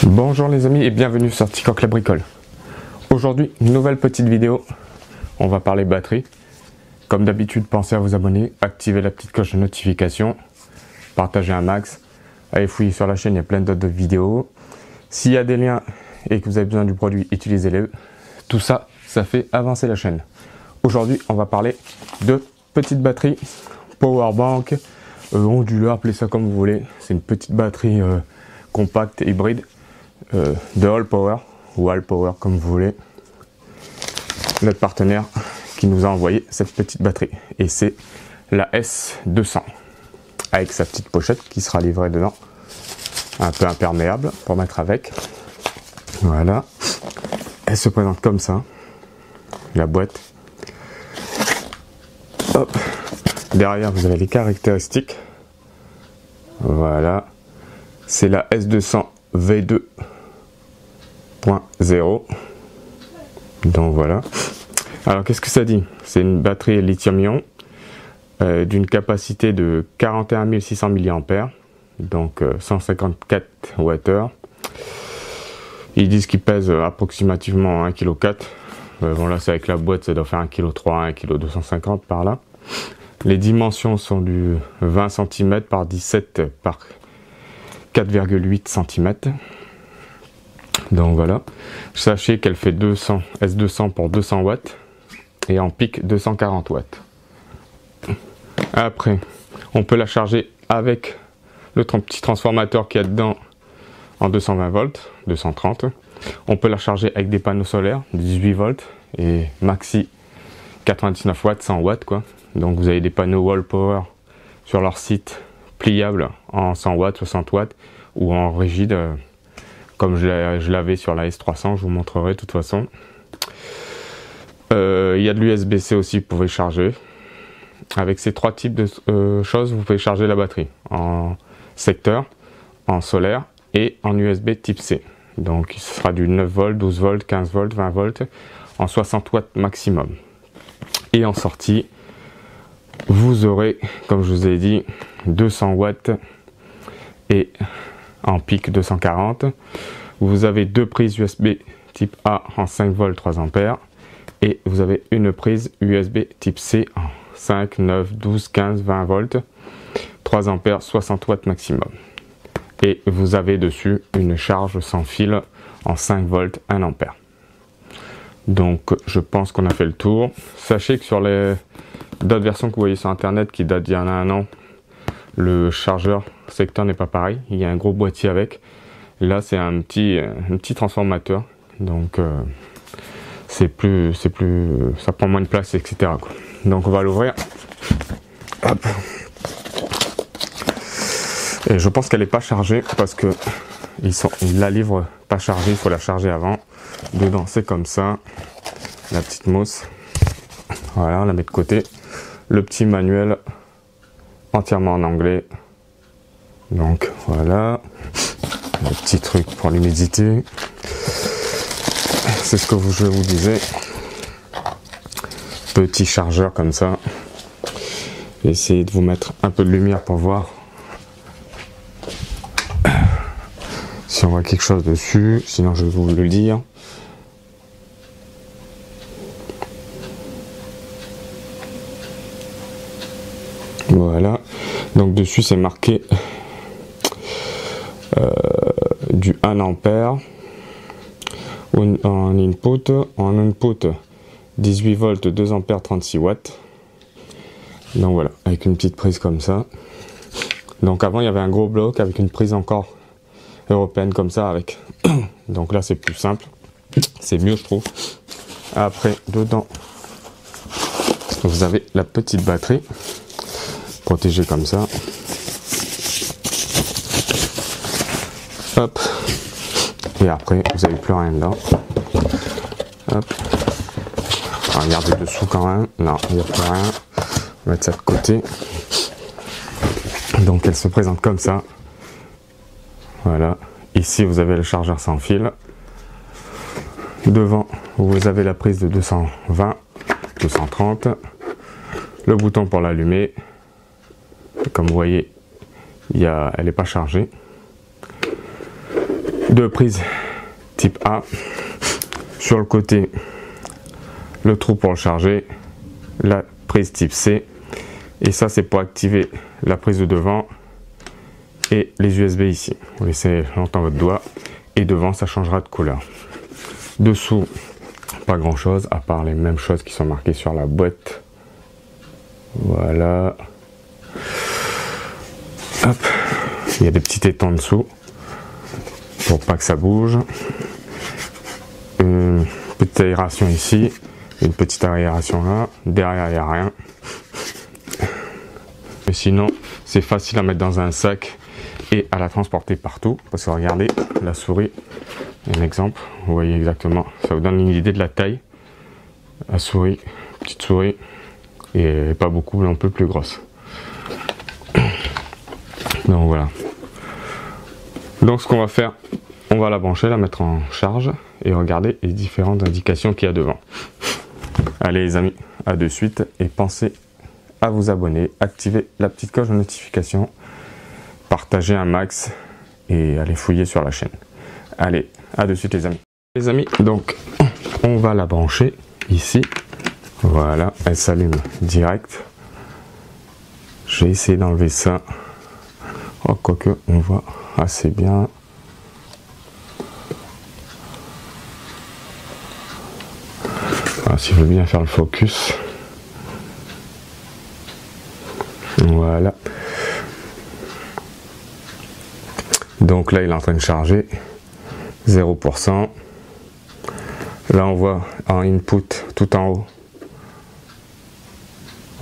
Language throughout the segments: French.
Bonjour les amis et bienvenue sur Ticoc la bricole. Aujourd'hui, une nouvelle petite vidéo. On va parler batterie. Comme d'habitude, pensez à vous abonner, activer la petite cloche de notification, partager un max. Allez fouiller sur la chaîne, il y a plein d'autres vidéos. S'il y a des liens et que vous avez besoin du produit, utilisez-les. Tout ça, ça fait avancer la chaîne. Aujourd'hui, on va parler de petites batteries, powerbank, onduleur, appelez ça comme vous voulez. C'est une petite batterie compacte, hybride. De All Power ou All Power comme vous voulez, notre partenaire qui nous a envoyé cette petite batterie, et c'est la S200 avec sa petite pochette qui sera livrée dedans, un peu imperméable pour mettre avec. Voilà, elle se présente comme ça, la boîte. Hop. Derrière vous avez les caractéristiques. Voilà, c'est la S200 V2.0. Donc voilà. Alors qu'est-ce que ça dit? C'est une batterie lithium-ion d'une capacité de 41 600 mAh, donc 154 Wh. Ils disent qu'il pèse approximativement 1,4 kg. Bon là c'est avec la boîte, ça doit faire 1,3 kg, 1,250 kg par là. Les dimensions sont du 20 cm par 17 par 4,8 cm. Donc voilà, sachez qu'elle fait S200 pour 200 watts et en pic 240 watts. Après, on peut la charger avec le petit transformateur qu'il y a dedans en 220 volts, 230. On peut la charger avec des panneaux solaires, 18 volts et maxi 99 watts, 100 watts quoi. Donc vous avez des panneaux All Power sur leur site, pliables en 100 watts, 60 watts ou en rigide. Comme je l'avais sur la S300, je vous montrerai de toute façon. Il y a de l'USB-C aussi, vous pouvez charger. Avec ces trois types de choses, vous pouvez charger la batterie en secteur, en solaire et en USB type C. Donc ce sera du 9 volts, 12 volts, 15 volts, 20 volts en 60 watts maximum. Et en sortie, vous aurez, comme je vous ai dit, 200 watts et en pic 240. Vous avez deux prises USB type A en 5 volts 3 ampères et vous avez une prise USB type C en 5, 9, 12, 15, 20 volts 3 ampères 60 watts maximum. Et vous avez dessus une charge sans fil en 5 volts 1 ampère. Donc je pense qu'on a fait le tour. Sachez que sur les d'autres versions que vous voyez sur internet qui datent d'il y en a un an, le chargeur secteur n'est pas pareil, il y a un gros boîtier avec. Là c'est un petit transformateur, donc ça prend moins de place, etc. quoi. Donc on va l'ouvrir. Hop. Et je pense qu'elle n'est pas chargée parce que ils la livrent pas chargée, il faut la charger avant. Dedans c'est comme ça, la petite mousse. Voilà, on la met de côté. Le petit manuel entièrement en anglais. Donc voilà, le petit truc pour l'humidité. C'est ce que je vous disais. Petit chargeur comme ça. Essayez de vous mettre un peu de lumière pour voir si on voit quelque chose dessus. Sinon je vais vous le dire. Voilà, donc dessus c'est marqué du 1 ampère en input 18 volts 2 ampères 36 watts. Donc voilà, avec une petite prise comme ça. Donc avant il y avait un gros bloc avec une prise encore européenne comme ça avec. Donc là c'est plus simple, c'est mieux je trouve. Après dedans vous avez la petite batterie protégée comme ça. Hop. Et après vous n'avez plus rien dedans. Hop. Regardez dessous quand même. Non, il n'y a plus rien. On va mettre ça de côté. Donc elle se présente comme ça. Voilà. Ici vous avez le chargeur sans fil. Devant vous avez la prise de 220, 230. Le bouton pour l'allumer. Comme vous voyez, elle n'est pas chargée. Deux prises type A. Sur le côté, le trou pour le charger, la prise type C. Et ça, c'est pour activer la prise de devant et les USB ici. Vous laissez longtemps votre doigt et devant, ça changera de couleur. Dessous, pas grand chose à part les mêmes choses qui sont marquées sur la boîte. Voilà. Hop. Il y a des petits étangs en dessous pour pas que ça bouge. Une petite aération ici, une petite aération là. Derrière, il n'y a rien. Mais sinon, c'est facile à mettre dans un sac et à la transporter partout. Parce que regardez, la souris, un exemple, vous voyez exactement, ça vous donne une idée de la taille. La souris, petite souris, et pas beaucoup non plus plus grosse. Donc voilà. Donc ce qu'on va faire, on va la brancher, la mettre en charge et regarder les différentes indications qu'il y a devant. Allez les amis, à de suite et pensez à vous abonner, activer la petite cloche de notification, partager un max et aller fouiller sur la chaîne. Allez, à de suite les amis. Les amis, donc on va la brancher ici. Voilà, elle s'allume direct. J'ai essayé d'enlever ça. Oh, quoique on voit assez bien. Voilà, si je veux bien faire le focus. Voilà. Donc là, il est en train de charger. 0%. Là, on voit en input tout en haut.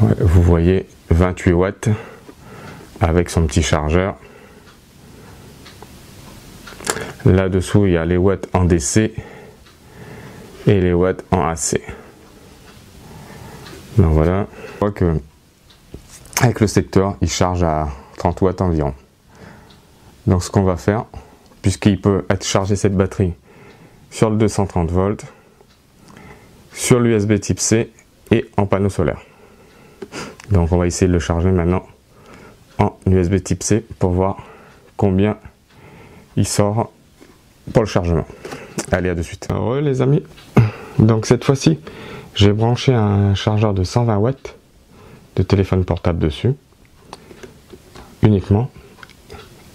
Ouais, vous voyez 28 watts avec son petit chargeur. Là-dessous, il y a les watts en DC et les watts en AC. Donc voilà, on voit que avec le secteur, il charge à 30 watts environ. Donc ce qu'on va faire, puisqu'il peut être chargé cette batterie sur le 230 volts, sur l'USB type C et en panneau solaire. Donc on va essayer de le charger maintenant en USB type C pour voir combien il sort pour le chargement. Allez, à de suite. Alors les amis, donc cette fois-ci, j'ai branché un chargeur de 120 watts de téléphone portable dessus, uniquement,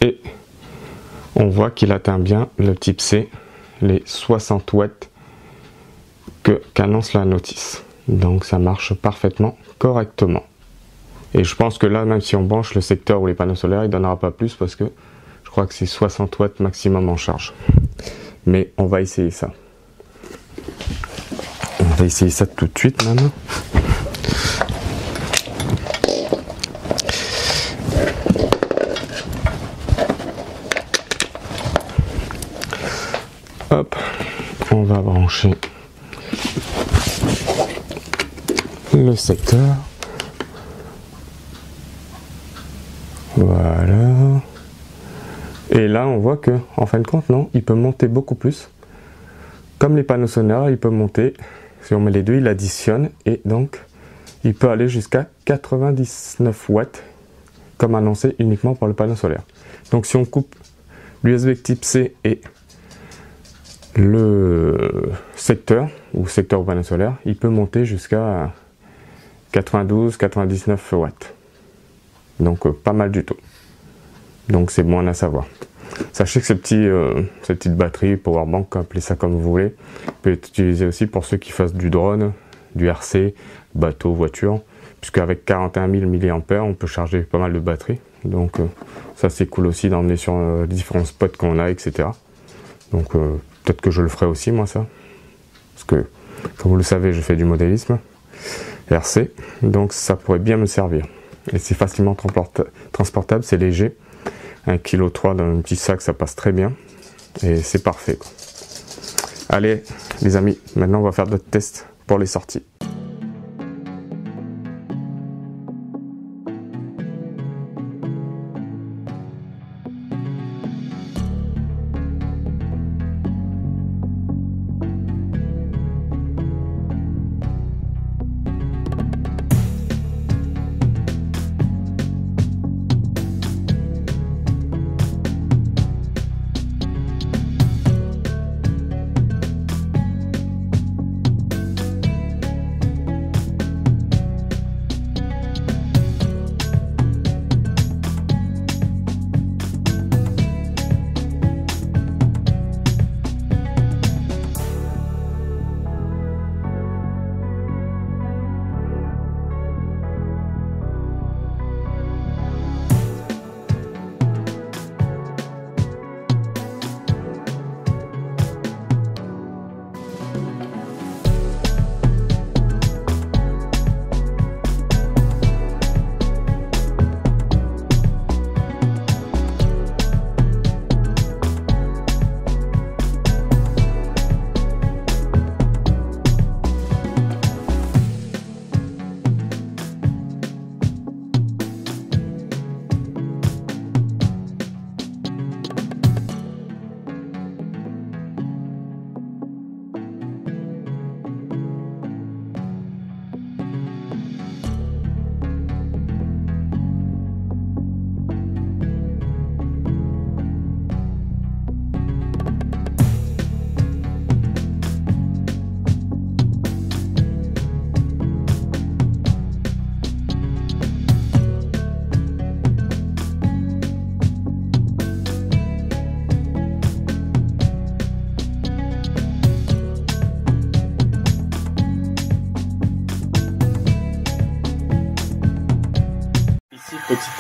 et on voit qu'il atteint bien le type C, les 60 watts qu'annonce la notice. Donc ça marche parfaitement correctement. Et je pense que là, même si on branche le secteur ou les panneaux solaires, il ne donnera pas plus parce que je crois que c'est 60 watts maximum en charge. Mais on va essayer ça. On va essayer ça tout de suite maintenant. Hop, on va brancher le secteur. Voilà. Et là, on voit que, en fin de compte, non, il peut monter beaucoup plus. Comme les panneaux solaires, il peut monter. Si on met les deux, il additionne et donc il peut aller jusqu'à 99 watts, comme annoncé uniquement pour le panneau solaire. Donc si on coupe l'USB type C et le secteur ou panneau solaire, il peut monter jusqu'à 92-99 watts. Donc pas mal du tout. Donc c'est bon à savoir. Sachez que cette petite batterie, powerbank, appelez ça comme vous voulez, peut être utilisée aussi pour ceux qui fassent du drone, du RC, bateau, voiture, puisque avec 41 000 mAh, on peut charger pas mal de batteries. Donc ça c'est cool aussi d'emmener sur les différents spots qu'on a, etc. Donc peut-être que je le ferai aussi moi ça, parce que comme vous le savez, je fais du modélisme RC, donc ça pourrait bien me servir. Et c'est facilement transportable, c'est léger. 1,3 kg dans un petit sac, ça passe très bien. Et c'est parfait, quoi. Allez, les amis, maintenant on va faire d'autres tests pour les sorties.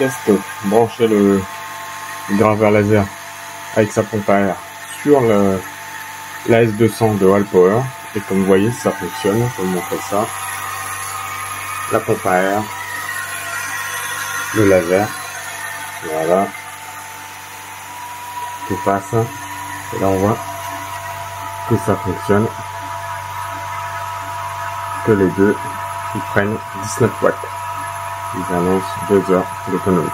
test brancher le graveur laser avec sa pompe à air sur la S200 de Allpower, et comme vous voyez ça fonctionne. Je vais vous montrer ça. La pompe à air, le laser, voilà, tout passe, et là on voit que ça fonctionne, que les deux ils prennent 19 watts. Ils annoncent 2 heures d'autonomie.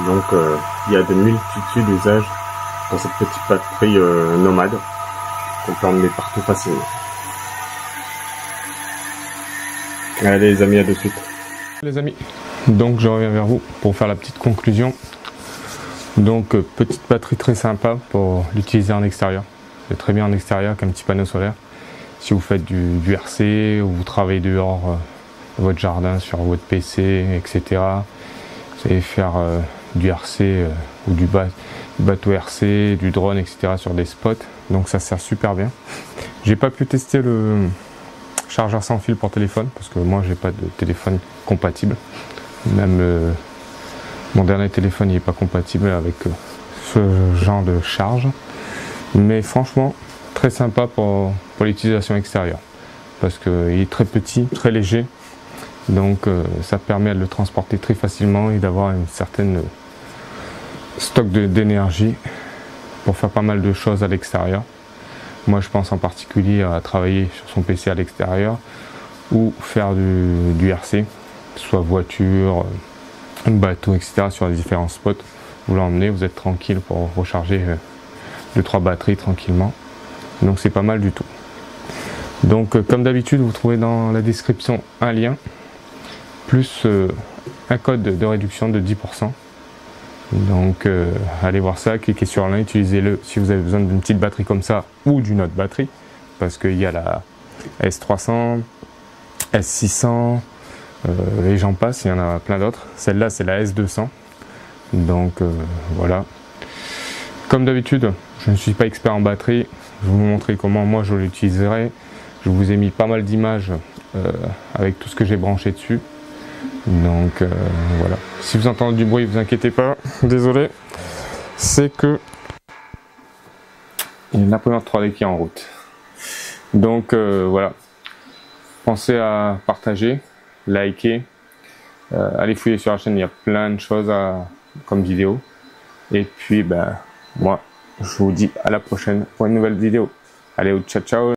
Donc il y a de multitudes d'usages pour cette petite batterie nomade qu'on peut emmener partout facilement. Allez les amis, à de suite. Les amis, donc je reviens vers vous pour faire la petite conclusion. Donc petite batterie très sympa pour l'utiliser en extérieur. C'est très bien en extérieur avec un petit panneau solaire. Si vous faites du RC ou vous travaillez dehors dans votre jardin sur votre PC, etc. Vous allez faire du RC ou du bateau RC, du drone, etc. sur des spots. Donc ça sert super bien. J'ai pas pu tester le chargeur sans fil pour téléphone parce que moi j'ai pas de téléphone compatible. Même mon dernier téléphone n'est pas compatible avec ce genre de charge. Mais franchement, très sympa pour l'utilisation extérieure. Parce qu'il est très petit, très léger. Donc ça permet de le transporter très facilement et d'avoir une certaine stock d'énergie pour faire pas mal de choses à l'extérieur. Moi je pense en particulier à travailler sur son PC à l'extérieur ou faire du RC, soit voiture, bateau, etc. sur les différents spots. Vous l'emmenez, vous êtes tranquille pour recharger 2-3 batteries tranquillement. Donc c'est pas mal du tout. Donc comme d'habitude, vous trouvez dans la description un lien plus un code de réduction de 10%. Donc allez voir ça, cliquez sur le lien, utilisez-le si vous avez besoin d'une petite batterie comme ça ou d'une autre batterie, parce qu'il y a la S300, S600 et j'en passe, il y en a plein d'autres. Celle-là c'est la S200. Donc voilà. Comme d'habitude, je ne suis pas expert en batterie, je vais vous montrer comment moi je l'utiliserai. Je vous ai mis pas mal d'images avec tout ce que j'ai branché dessus. Donc voilà. Si vous entendez du bruit, vous inquiétez pas, désolé. C'est que il y a une imprimante 3D qui est en route. Donc voilà. Pensez à partager, liker, allez fouiller sur la chaîne, il y a plein de choses comme vidéo. Et puis ben moi je vous dis à la prochaine pour une nouvelle vidéo. Allez, ciao ciao.